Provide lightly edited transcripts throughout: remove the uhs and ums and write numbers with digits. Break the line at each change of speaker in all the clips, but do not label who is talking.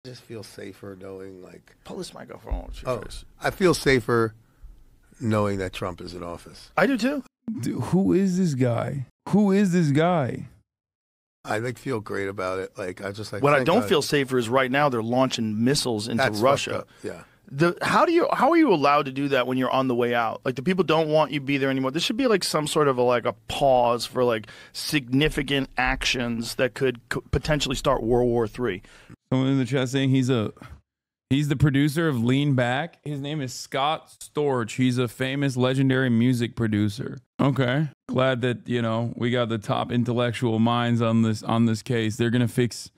just feel safer knowing, like,
Pull this microphone.
I feel safer knowing that Trump is in office.
I do too.
Dude, who is this guy? Who is this guy?
I like feel great about it. Like I just like.
What I don't feel safer is right now they're launching missiles into
That's
Russia.
Yeah.
How are you allowed to do that when you're on the way out? Like the people don't want you to be there anymore. This should be like some sort of a pause for like significant actions that could potentially start World War III.
Someone in the chat saying he's the producer of Lean Back. His name is Scott Storch. He's a famous legendary music producer. Okay. Glad that, we got the top intellectual minds on this case. They're going to fix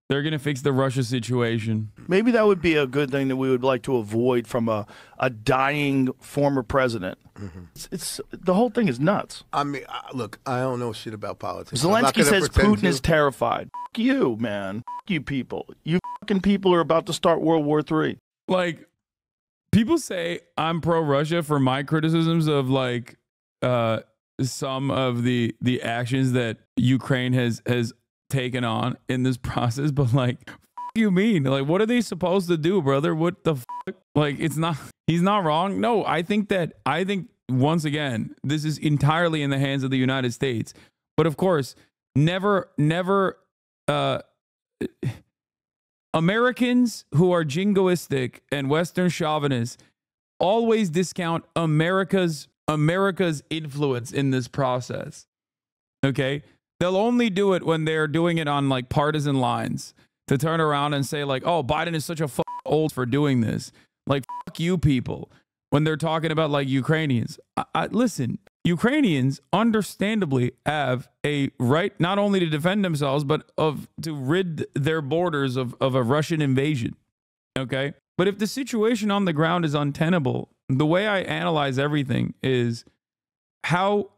the Russia situation.
Maybe that would be a good thing that we would like to avoid from a dying former president.
Mm-hmm.
It's the whole thing is nuts.
I mean, look, I don't know shit about politics.
Zelensky says Putin is terrified. F you, man. F you people. You fucking people are about to start World War III.
Like, people say I'm pro-Russia for my criticisms of some of the actions that Ukraine has taken on in this process, but you mean? Like, what are they supposed to do, brother? What the fuck? Like, he's not wrong. No, I think once again, this is entirely in the hands of the United States. But of course, never, Americans who are jingoistic and Western chauvinists always discount America's influence in this process. Okay? They'll only do it when they're doing it on partisan lines to turn around and say oh, Biden is such a old for doing this. Fuck you people. When they're talking about Ukrainians. Listen, Ukrainians understandably have a right not only to defend themselves, but to rid their borders of a Russian invasion. Okay? But if the situation on the ground is untenable, the way I analyze everything is how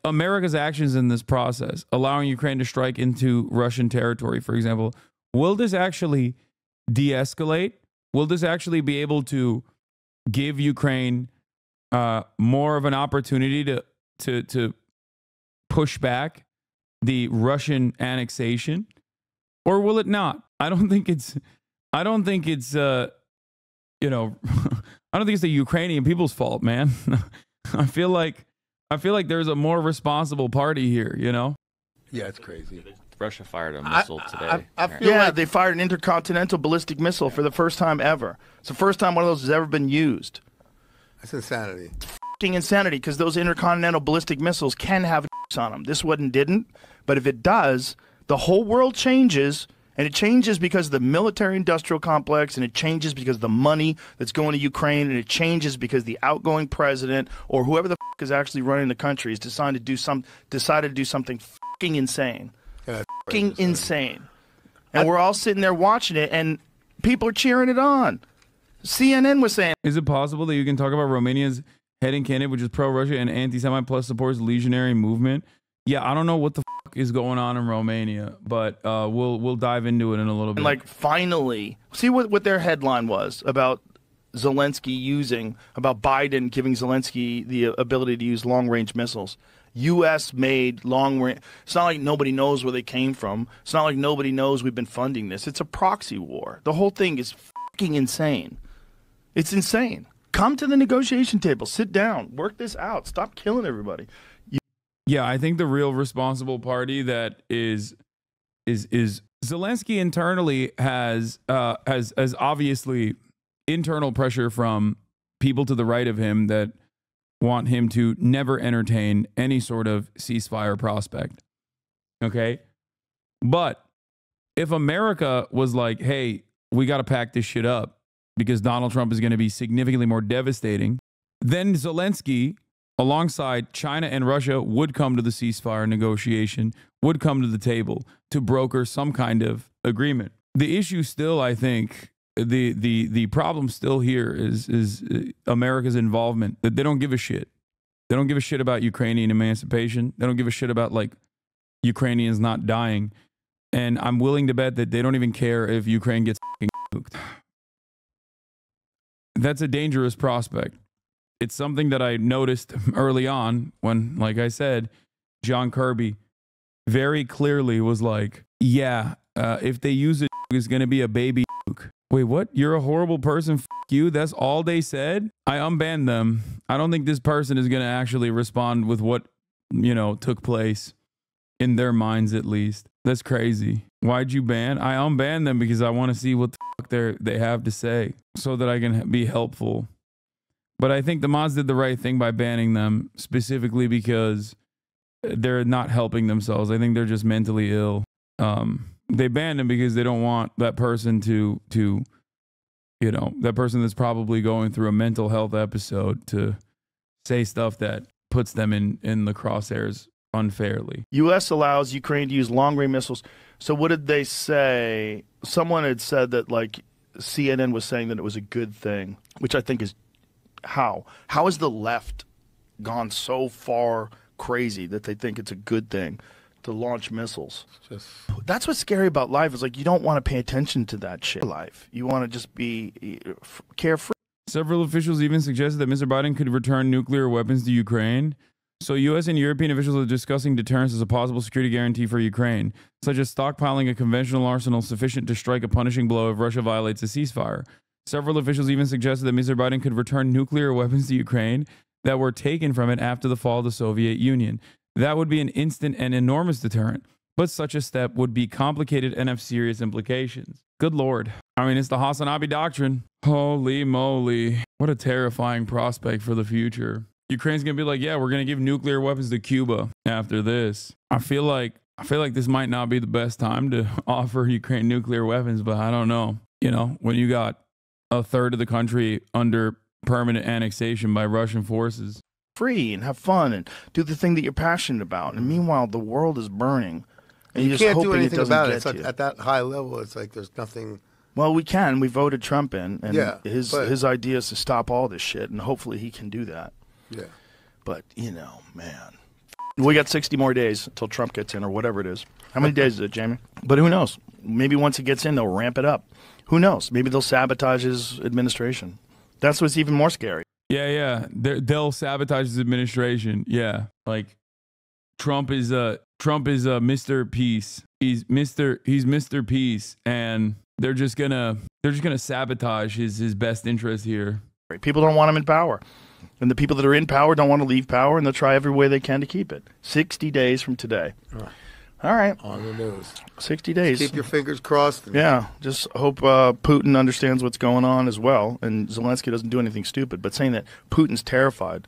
America's actions in this process, allowing Ukraine to strike into Russian territory, for example, will this actually de-escalate? Will this actually be able to give Ukraine more of an opportunity to push back the Russian annexation, or will it not? I don't think it's I don't think it's the Ukrainian people's fault, man. I feel like there's a more responsible party here,
Yeah, it's crazy.
Russia fired a missile today.
I feel like
they fired an intercontinental ballistic missile for the first time ever. It's the first time one of those has ever been used.
that's insanity.
F***ing insanity, because those intercontinental ballistic missiles can have on them. This one didn't, but if it does, the whole world changes. And it changes because of the military-industrial complex, and it changes because of the money that's going to Ukraine, and it changes because the outgoing president or whoever the f*** is actually running the country has decided to do something f***ing insane.
Yeah,
F***ing insane. And we're all sitting there watching it, and people are cheering it on. CNN was saying...
Is it possible that you can talk about Romania's heading candidate, which is pro-Russia and anti-Semite, plus supports legionary movement? Yeah, I don't know what the fuck is going on in Romania, but we'll dive into it in a little bit.
And finally, see what their headline was about Zelensky about Biden giving Zelensky the ability to use long-range missiles. U.S. made long-range. It's not like nobody knows where they came from. It's not like nobody knows we've been funding this. It's a proxy war. The whole thing is fucking insane. It's insane. Come to the negotiation table. Sit down. Work this out. Stop killing everybody.
Yeah, I think the real responsible party that is Zelensky internally has obviously internal pressure from people to the right of him that want him to never entertain any sort of ceasefire prospect. Okay? But if America was like, hey, we got to pack this shit up because Donald Trump is going to be significantly more devastating, then Zelensky, alongside China and Russia, would come to the ceasefire negotiation, would come to the table to broker some kind of agreement. The issue still, I think, the problem still here is America's involvement. That they don't give a shit. They don't give a shit about Ukrainian emancipation. They don't give a shit about Ukrainians not dying. And I'm willing to bet that they don't even care if Ukraine gets nuked. That's a dangerous prospect. It's something that I noticed early on when, like I said, John Kirby very clearly was like, yeah, if they use it, it's going to be a baby nuke. Wait, what? You're a horrible person. F you. That's all they said? I unbanned them. I don't think this person is going to actually respond with what, you know, took place in their minds, at least. That's crazy. Why'd you ban? I unbanned them because I want to see what the fuck they have to say so that I can be helpful. But I think the mods did the right thing by banning them, specifically because they're not helping themselves. I think they're just mentally ill. They banned him because they don't want that person to, you know, that person that's probably going through a mental health episode to say stuff that puts them in the crosshairs unfairly.
U.S. allows Ukraine to use long-range missiles. So what did they say? Someone had said that, like, CNN was saying that it was a good thing, which I think is how? How has the left gone so far crazy that they think it's a good thing to launch missiles? That's what's scary about life, is like you don't want to pay attention to that shit. Life, you want to just be carefree.
Several officials even suggested that Mr. Biden could return nuclear weapons to Ukraine. So U.S. and European officials are discussing deterrence as a possible security guarantee for Ukraine, such as stockpiling a conventional arsenal sufficient to strike a punishing blow if Russia violates a ceasefire. Several officials even suggested that Mr. Biden could return nuclear weapons to Ukraine that were taken from it after the fall of the Soviet Union. That would be an instant and enormous deterrent, but such a step would be complicated and have serious implications. Good Lord. I mean, it's the Hasanabi doctrine. Holy moly. What a terrifying prospect for the future. Ukraine's going to be like, yeah, we're going to give nuclear weapons to Cuba after this. I feel like this might not be the best time to offer Ukraine nuclear weapons, but I don't know. You know, when you got a third of the country under permanent annexation by Russian forces.
Free and have fun and do the thing that you're passionate about. And meanwhile, the world is burning. And
you can't do anything about it.
It
it's like, at that high level, it's like there's nothing.
Well, we can. We voted Trump in, and
yeah,
his idea is to stop all this shit, and hopefully he can do that.
Yeah.
But, you know, man. We got 60 more days until Trump gets in, or whatever it is. How many days is it, Jamie? But who knows? Maybe once he gets in, they'll ramp it up. Who knows? Maybe they'll sabotage his administration. That's what's even more scary.
Yeah. They'll sabotage his administration. Yeah. Like Trump is Mr. Peace. He's Mr. Peace, and they're just gonna sabotage his best interest here.
People don't want him in power. And the people that are in power don't want to leave power, and they'll try every way they can to keep it. 60 days from today. All right.
On the news.
60 days.
Just keep your fingers crossed.
Yeah. Just hope Putin understands what's going on as well, and Zelensky doesn't do anything stupid. But saying that Putin's terrified,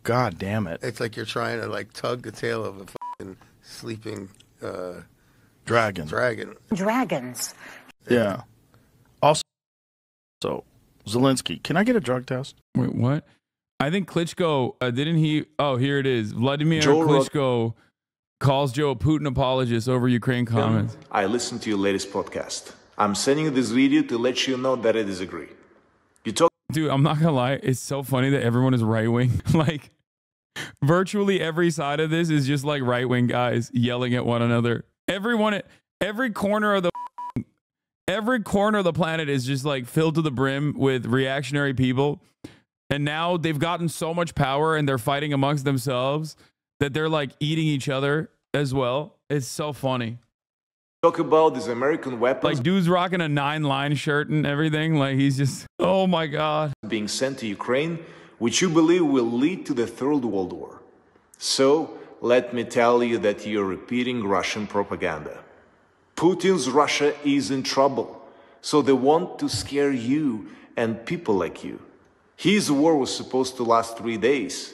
God damn it.
It's like you're trying to like tug the tail of a fucking sleeping
dragon.
Dragons.
Yeah. Also, Zelensky, can I get a drug test?
Wait, what? I think Klitschko, didn't he? Oh, here it is. Vladimir Klitschko calls Joe a Putin apologist over Ukraine comments.
I listened to your latest podcast. I'm sending you this video to let you know that I disagree.
Dude, I'm not gonna lie. It's so funny that everyone is right-wing. Like, virtually every side of this is just like right-wing guys yelling at one another. Every corner of the planet is just like filled to the brim with reactionary people. And now they've gotten so much power and they're fighting amongst themselves that they're like eating each other as well. It's so funny.
Talk about these American weapons.
Like, dude's rocking a 9-line shirt and everything. Like, he's just, oh my God.
Being sent to Ukraine, which you believe will lead to the Third World War. So, let me tell you that you're repeating Russian propaganda. Putin's Russia is in trouble, so they want to scare you and people like you. His war was supposed to last 3 days.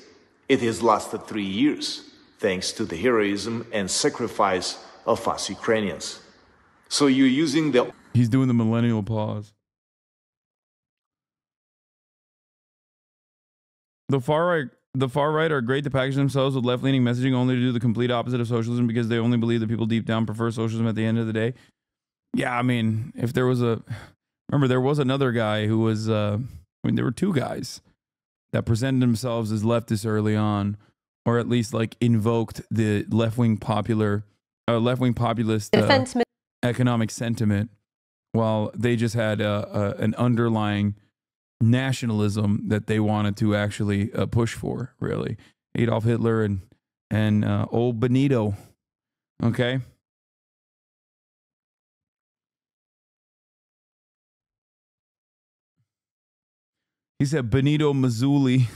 It has lasted 3 years, thanks to the heroism and sacrifice of us Ukrainians. So you're using the...
He's doing the millennial pause. The far right are great to package themselves with left-leaning messaging only to do the complete opposite of socialism because they only believe that people deep down prefer socialism at the end of the day. Yeah, I mean, if there was remember there was another guy who was, there were two guys that presented themselves as leftists early on, or at least like invoked the left-wing populist economic sentiment, while they just had an underlying nationalism that they wanted to actually push for, really. Adolf Hitler and old Benito. Okay. He said Benito Mazzulli.